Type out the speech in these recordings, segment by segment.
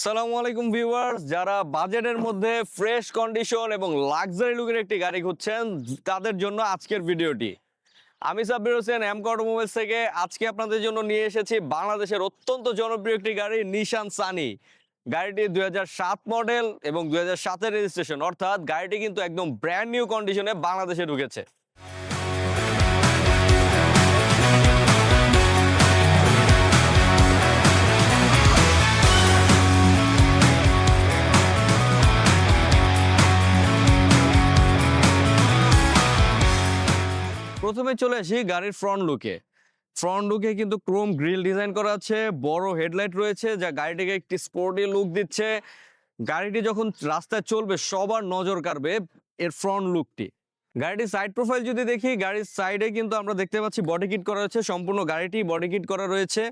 আসসালামু আলাইকুম ভিউয়ার্স, যারা বাজেটের মধ্যে ফ্রেশ কন্ডিশন এবং লাক্সারি লুকের একটি গাড়ি খুঁজছেন তাদের জন্য আজকের ভিডিওটি। আমি সাব্বির হোসেন এমকে অটোমোবাইলস থেকে আজকে আপনাদের জন্য নিয়ে এসেছি বাংলাদেশের অত্যন্ত জনপ্রিয় একটি গাড়ি নিশান সানি। গাড়িটি 2007 মডেল এবং 2007-এর রেজিস্ট্রেশন, অর্থাৎ গাড়িটি কিন্তু একদম ব্র্যান্ড নিউ কন্ডিশনে বাংলাদেশে ঢুকেছে। প্রথমে চলে আসি গাড়ির ফ্রন্ট লুকে কিন্তু ক্রোম গ্রিল ডিজাইন করা আছে, বড় হেডলাইট রয়েছে যা গাড়িটিকে একটি স্পোর্টি লুক দিচ্ছে। গাড়িটি যখন রাস্তায় চলবে সবার নজর কাড়বে এর ফ্রন্ট লুকটি। গাড়িটির সাইড প্রোফাইল যদি দেখি, গাড়ির সাইডে কিন্তু আমরা দেখতে পাচ্ছি বডি কিট করা রয়েছে, সম্পূর্ণ গাড়িটি বডি কিট করা রয়েছে।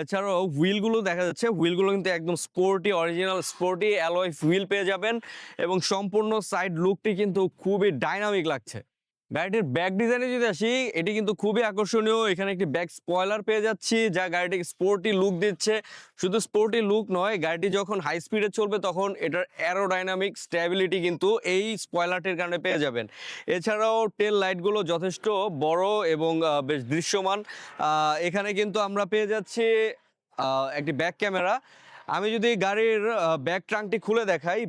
এছাড়াও হুইলগুলো দেখা যাচ্ছে, হুইলগুলো কিন্তু একদম sporty, original sporty alloy wheel পেয়ে যাবেন এবং সম্পূর্ণ সাইড লুকটি কিন্তু খুবই ডাইনামিক লাগছে। গাড়িটির ব্যাক ডিজাইনে যদি আসি, এটি কিন্তু খুবই আকর্ষণীয়। এখানে একটি ব্যাক স্পয়লার পেয়ে যাচ্ছি যা গাড়িটিকে স্পোর্টি লুক দিচ্ছে। শুধু স্পোর্টি লুক নয়, গাড়িটি যখন হাই স্পিডে চলবে তখন এটার অ্যারোডাইনামিক স্ট্যাবিলিটি কিন্তু এই স্পয়লারটির কারণে পেয়ে যাবেন। এছাড়াও টেল লাইটগুলো যথেষ্ট বড় এবং বেশ দৃশ্যমান। এখানে কিন্তু আমরা পেয়ে যাচ্ছি একটি ব্যাক ক্যামেরা। আমি যদি গাড়ির ব্যাক ট্রাঙ্কটি খুলে দেখাই,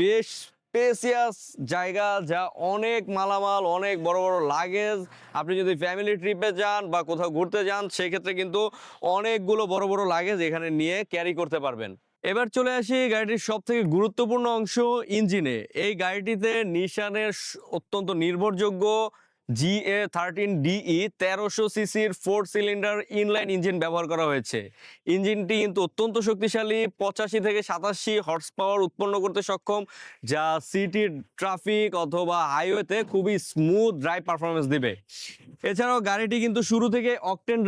বেশ স্পেসিয়াস জায়গা, যা অনেক মালামাল, অনেক বড় বড় লাগেজ। আপনি যদি ফ্যামিলি ট্রিপে যান বা কোথাও ঘুরতে যান, সেক্ষেত্রে কিন্তু অনেকগুলো বড় বড় লাগেজ এখানে নিয়ে ক্যারি করতে পারবেন। এবার চলে আসি গাড়িটির সব থেকে গুরুত্বপূর্ণ অংশ, ইঞ্জিনে। এই গাড়িটিতে নিশানের অত্যন্ত নির্ভরযোগ্য GA13DE 1300 সিসির 4 সিলিন্ডার ইনলাইন ইঞ্জিন ব্যবহার করা হয়েছে। ইঞ্জিনটি কিন্তু অত্যন্ত শক্তিশালী, 85 থেকে 87 হর্স পাওয়ার উৎপন্ন করতে সক্ষম, যা সিটি ট্রাফিক অথবা হাইওয়েতে খুবই স্মুথ ড্রাইভ পারফরমেন্স দিবে। এছাড়াও গাড়িটি কিন্তু শুরু থেকে অকটেন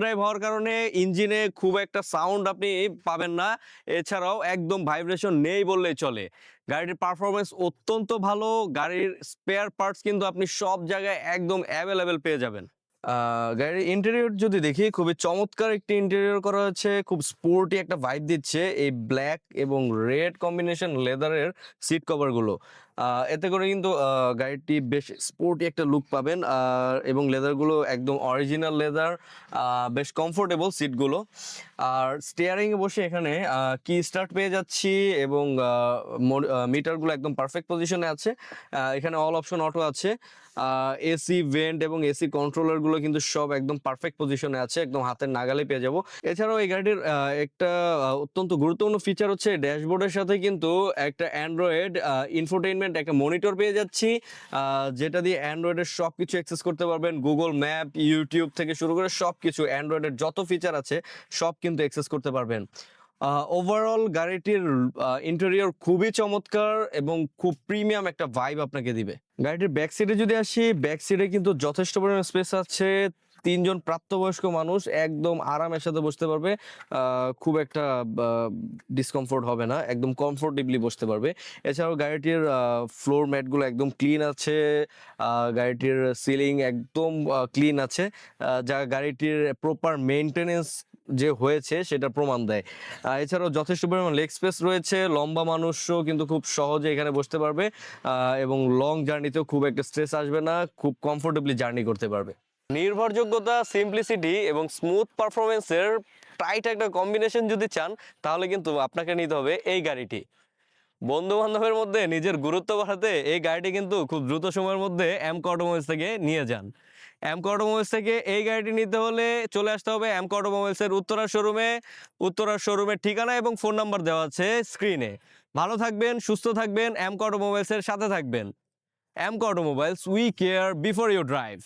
ড্রাইভ হওয়ার কারণে ইঞ্জিনে খুব একটা সাউন্ড আপনি পাবেন না। এছাড়াও একদম ভাইব্রেশন নেই বললেই চলে। গাড়ির পারফরমেন্স অত্যন্ত ভালো। গাড়ির স্পেয়ার পার্টস কিন্তু আপনি সব জায়গায় একদম অ্যাভেলেবেল পেয়ে যাবেন। গাড়ির ইন্টেরিয়র যদি দেখি, খুবই চমৎকার একটি ইন্টেরিয়র করা হয়েছে, খুব স্পোর্টি একটা ভাইব দিচ্ছে এই ব্ল্যাক এবং রেড কম্বিনেশন লেদারের সিট কভারগুলো। এতে করে কিন্তু গাড়িটি বেশ স্পোর্টি একটা লুক পাবেন। এবং লেদারগুলো একদম অরিজিনাল লেদার, বেশ কমফোর্টেবল সিটগুলো। আর স্টিয়ারিংয়ে বসে এখানে কি স্টার্ট পেয়ে যাচ্ছি এবং মিটারগুলো একদম পারফেক্ট পজিশনে আছে। এখানে অল অপশন অটো আছে। এসি ভেন্ট এবং এসি কন্ট্রোলারগুলো কিন্তু সব একদম পারফেক্ট পজিশনে আছে, একদম হাতের নাগালে পেয়ে যাব। এছাড়াও এই গাড়িটির একটা অত্যন্ত গুরুত্বপূর্ণ ফিচার হচ্ছে ড্যাশবোর্ডের সাথে কিন্তু একটা অ্যান্ড্রয়েড ইনফোটেইনমেন্ট একটা মনিটর পেয়ে যাচ্ছি, যেটা দিয়ে অ্যান্ড্রয়েডের সব কিছু অ্যাক্সেস করতে পারবেন। গুগল ম্যাপ, ইউটিউব থেকে শুরু করে সব কিছু, অ্যান্ড্রয়েডের যত ফিচার আছে সব কিন্তু অ্যাক্সেস করতে পারবেন। ওভারঅল গাড়িটির ইন্টেরিয়র খুবই চমৎকার এবং খুব প্রিমিয়াম একটা ভাইব আপনাকে দিবে। গাড়িটির ব্যাক সিটে যদি আসি, ব্যাক সিটে কিন্তু যথেষ্ট পরিমাণ স্পেস আছে। 3জন প্রাপ্তবয়স্ক মানুষ একদম আরামের সাথে বসতে পারবে, খুব একটা ডিসকমফোর্ট হবে না, একদম কমফোর্টেবলি বসতে পারবে। এছাড়াও গাড়িটির ফ্লোর ম্যাটগুলো একদম ক্লিন আছে, গাড়িটির সিলিং একদম ক্লিন আছে, যা গাড়িটির প্রপার মেনটেনেন্স যে হয়েছে সেটা প্রমাণ দেয়। এছাড়াও যথেষ্ট পরিমাণ লেগ স্পেস রয়েছে, লম্বা মানুষও কিন্তু খুব সহজে এখানে বসতে পারবে এবং লং জার্নিতেও খুব একটা স্ট্রেস আসবে না, খুব কমফোর্টেবলি জার্নি করতে পারবে। নির্ভরযোগ্যতা, সিম্পলিসিটি এবং স্মুথ পারফরমেন্সের টাইট একটা কম্বিনেশন যদি চান, তাহলে কিন্তু আপনাকে নিতে হবে এই গাড়িটি। বন্ধু বান্ধবের মধ্যে নিজের গুরুত্ব বাড়াতে এই গাড়িটি কিন্তু খুব দ্রুত সময়ের মধ্যে এমকে অটোমোবাইলস থেকে নিয়ে যান। এমকে অটোমোবাইলস থেকে এই গাড়িটি নিতে হলে চলে আসতে হবে এমকে অটোমোবাইলসের উত্তরার শোরুমের ঠিকানা এবং ফোন নাম্বার দেওয়া আছে স্ক্রিনে। ভালো থাকবেন, সুস্থ থাকবেন, এমকে অটোমোবাইলসের সাথে থাকবেন। MK automobiles, we care before you drive.